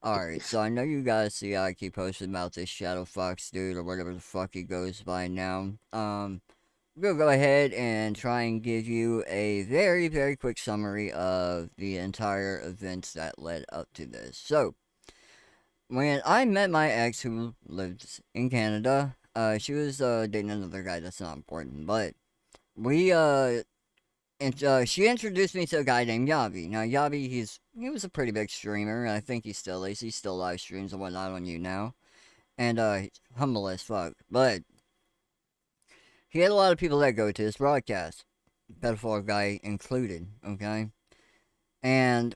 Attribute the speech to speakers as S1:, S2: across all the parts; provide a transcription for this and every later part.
S1: Alright, so I know you guys see I keep posting about this Shadow Fox dude or whatever the fuck he goes by now. We'll go ahead and try and give you a very, very quick summary of the entire events that led up to this. So, when I met my ex who lives in Canada, she was dating another guy that's not important, but we and she introduced me to a guy named Yavi. Now Yavi, he was a pretty big streamer. I think he still is. He still live streams and whatnot on you now, and he's humble as fuck. But he had a lot of people that go to his broadcast, pedophile guy included. Okay, and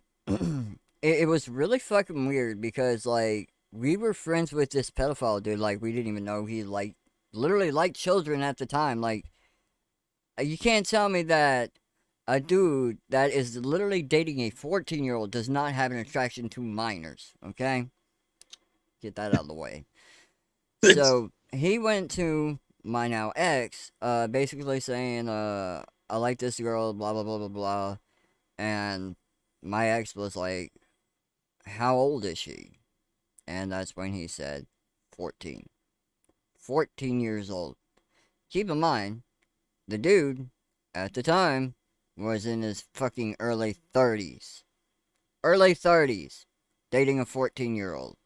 S1: it was really fucking weird because like we were friends with this pedophile dude. Like we didn't even know he like literally liked children at the time. Like you can't tell me that a dude that is literally dating a 14-year-old does not have an attraction to minors, okay? Get that out of the way. So, he went to my now ex, basically saying, I like this girl, blah, blah, blah, blah, blah. And my ex was like, how old is she? And that's when he said, 14. 14 years old. Keep in mind, the dude, at the time, was in his fucking early 30s. Early 30s. Dating a 14-year-old.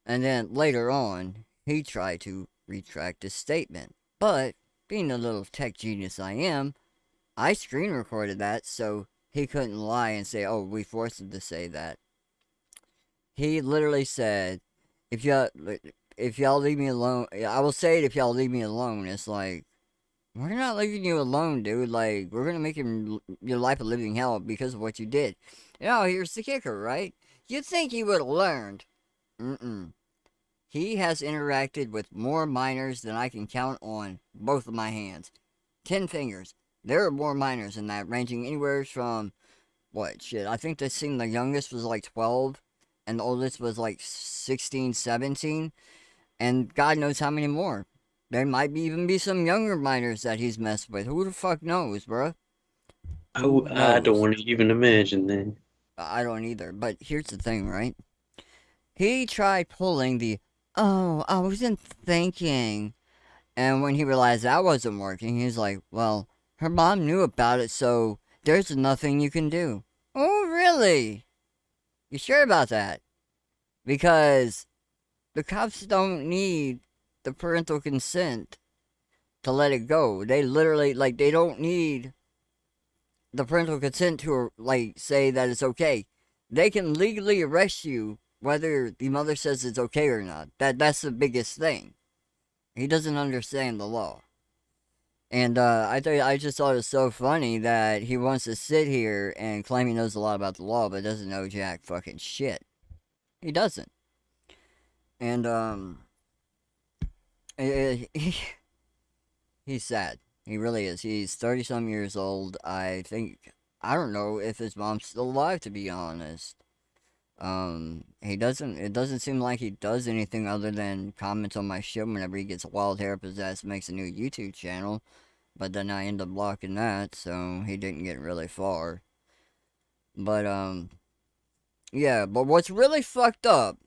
S1: And then later on, he tried to retract his statement. But, being the little tech genius I am, I screen recorded that so he couldn't lie and say, oh, we forced him to say that. He literally said, if y'all, if y'all leave me alone, I will say it if y'all leave me alone. It's like, we're not leaving you alone, dude. Like, we're gonna make your life a living hell because of what you did. Now, here's the kicker, right? You'd think he would have learned. Mm-mm. He has interacted with more minors than I can count on both of my hands. 10 fingers. There are more minors than that, ranging anywhere from, what, shit, I think they seen the youngest was like 12, and the oldest was like 16, 17, and God knows how many more. There might even be some younger minors that he's messed with. Who the fuck knows, bruh? Who
S2: I don't
S1: knows?
S2: want to even imagine that.
S1: I don't either. But here's the thing, right? He tried pulling the, oh, I wasn't thinking. And when he realized that wasn't working, he's like, well, her mom knew about it, so there's nothing you can do. Oh, really? You sure about that? Because the cops don't need the parental consent to let it go. They literally, like, they don't need the parental consent to, like, say that it's okay. They can legally arrest you whether the mother says it's okay or not. That's the biggest thing. He doesn't understand the law. And I just thought it was so funny that he wants to sit here and claim he knows a lot about the law, but doesn't know jack fucking shit. He doesn't. And he, he's sad. He really is. He's 30 some years old. I don't know if his mom's still alive, to be honest. He doesn't. It doesn't seem like he does anything other than comments on my shit whenever he gets wild hair possessed, makes a new YouTube channel. But then I end up blocking that, so he didn't get really far. But yeah. But what's really fucked up,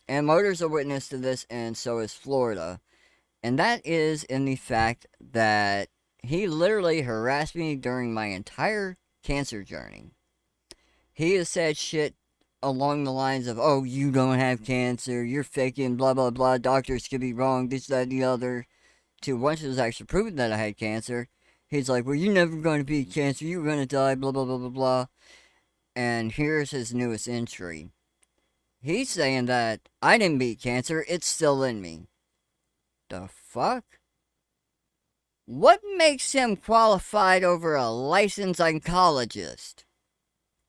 S1: and Motor's a witness to this, and so is Florida, and that is in the fact that he literally harassed me during my entire cancer journey. He has said shit along the lines of, oh, you don't have cancer, you're faking, blah, blah, blah, doctors could be wrong, this, that, and the other. To once it was actually proven that I had cancer, he's like, well, you're never going to beat cancer, you're going to die, blah, blah, blah, blah, blah. And here's his newest entry. He's saying that I didn't beat cancer, it's still in me. The fuck? What makes him qualified over a licensed oncologist?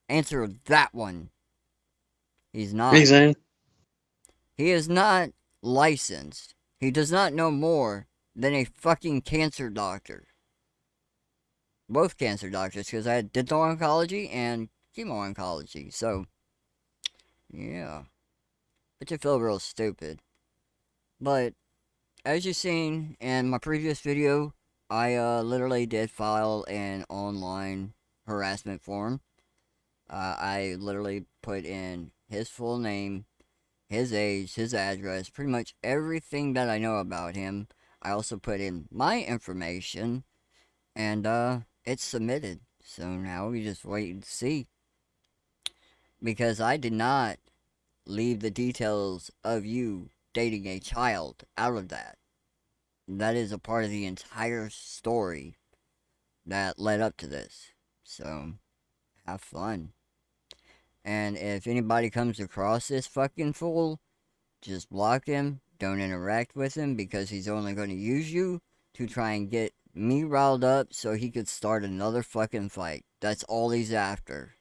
S1: Answer that one. He's not.
S2: Exactly.
S1: He is not licensed. He does not know more than a fucking cancer doctor. Both cancer doctors, because I had dental oncology and chemo oncology. So, yeah. But you feel real stupid. But, as you've seen in my previous video, I literally did file an online harassment form. I literally put in his full name, his age, his address, pretty much everything that I know about him. I also put in my information, and it's submitted. So now we just wait and see. Because I did not leave the details of you dating a child out of that. That is a part of the entire story that led up to this. So, have fun. And if anybody comes across this fucking fool, just block him. Don't interact with him because he's only going to use you to try and get me riled up so he could start another fucking fight. That's all he's after.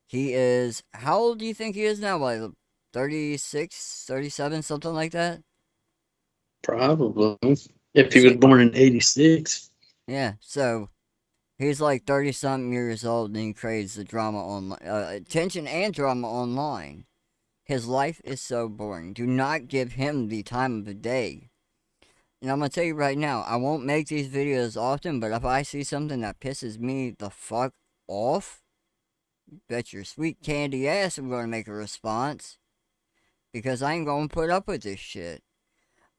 S1: He is. How old do you think he is now? Like 36, 37, something like that?
S2: Probably. If he was
S1: See,
S2: born in 86.
S1: yeah, so he's like 30 something years old and he creates the drama online, attention and drama online. His life is so boring. Do not give him the time of the day. And I'm gonna tell you right now, I won't make these videos often, but if I see something that pisses me the fuck off, bet your sweet candy ass I'm gonna make a response. Because I ain't gonna put up with this shit.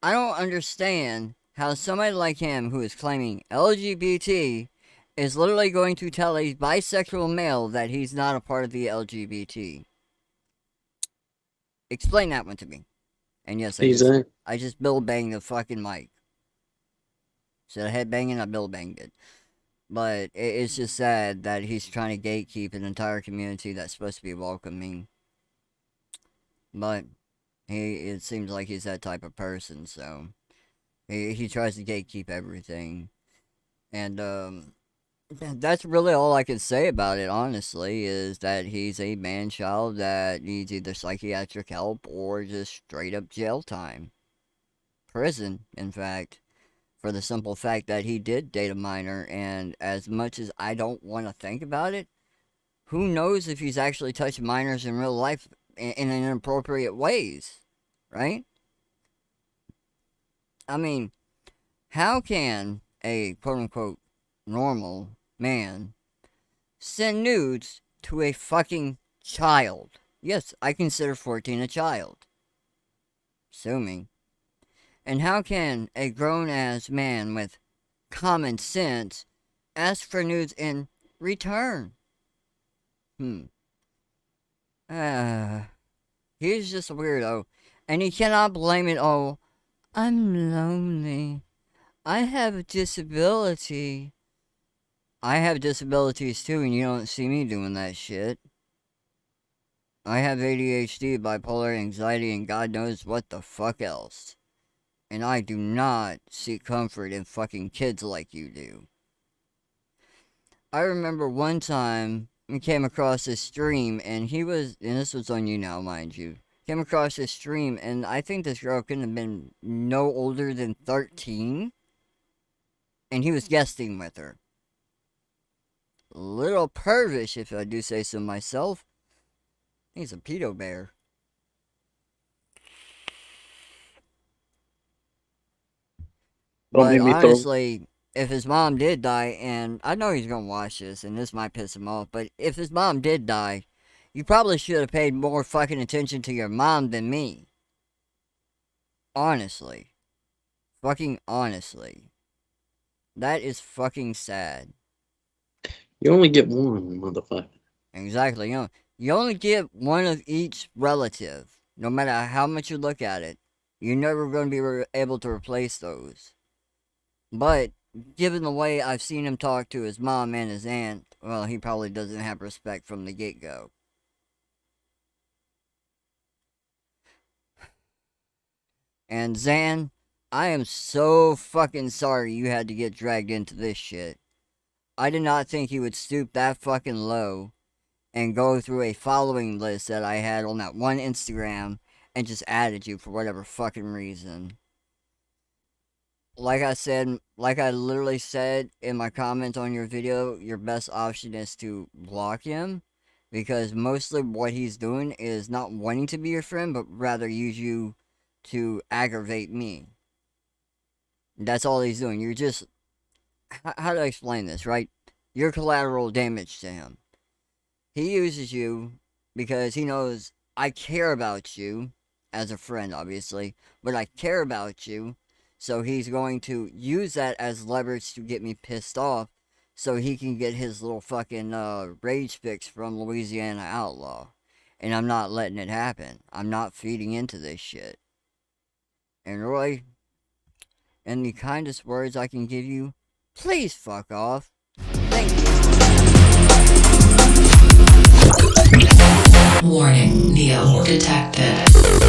S1: I don't understand how somebody like him who is claiming LGBT is literally going to tell a bisexual male that he's not a part of the LGBT. Explain that one to me. And yes,
S2: Exactly.
S1: I just bill banged the fucking mic. Instead of head banging, I bill banged it. But it's just sad that he's trying to gatekeep an entire community that's supposed to be welcoming. But it seems like he's that type of person, so he tries to gatekeep everything. And that's really all I can say about it, honestly, is that he's a man child that needs either psychiatric help or just straight up jail time. Prison, in fact, for the simple fact that he did date a minor, and as much as I don't want to think about it, who knows if he's actually touched minors in real life in inappropriate ways, right? I mean, how can a quote unquote normal man send nudes to a fucking child? Yes, I consider 14 a child. Sue me. And how can a grown ass man with common sense ask for nudes in return? Hmm. He's just a weirdo. And he cannot blame it. Oh, I'm lonely. I have a disability. I have disabilities too, and you don't see me doing that shit. I have ADHD, bipolar anxiety, and God knows what the fuck else. And I do not seek comfort in fucking kids like you do. I remember one time we came across this stream, and and this was on you now, mind you. Came across this stream, and I think this girl couldn't have been no older than 13, and he was guesting with her. Little pervish, if I do say so myself. He's a pedo bear.
S2: Don't
S1: But
S2: make me throw.
S1: honestly, if his mom did die, and I know he's gonna watch this, and this might piss him off, but if his mom did die, you probably should have paid more fucking attention to your mom than me. Honestly. Fucking honestly. That is fucking sad.
S2: You only get one, motherfucker.
S1: Exactly. You only get one of each relative, no matter how much you look at it. You're never going to be able to replace those. But given the way I've seen him talk to his mom and his aunt, well, he probably doesn't have respect from the get go. And Zan, I am so fucking sorry you had to get dragged into this shit. I did not think he would stoop that fucking low and go through a following list that I had on that one Instagram and just added you for whatever fucking reason. Like I said, like I literally said in my comments on your video, your best option is to block him because mostly what he's doing is not wanting to be your friend, but rather use you to aggravate me. That's all he's doing. You're just, how do I explain this, right? You're collateral damage to him. He uses you because he knows I care about you as a friend, obviously, but I care about you. So he's going to use that as leverage to get me pissed off so he can get his little fucking rage fix from Louisiana Outlaw. And I'm not letting it happen. I'm not feeding into this shit. And Roy, in the kindest words I can give you, please fuck off. Thank you.
S3: Warning, Neo detected.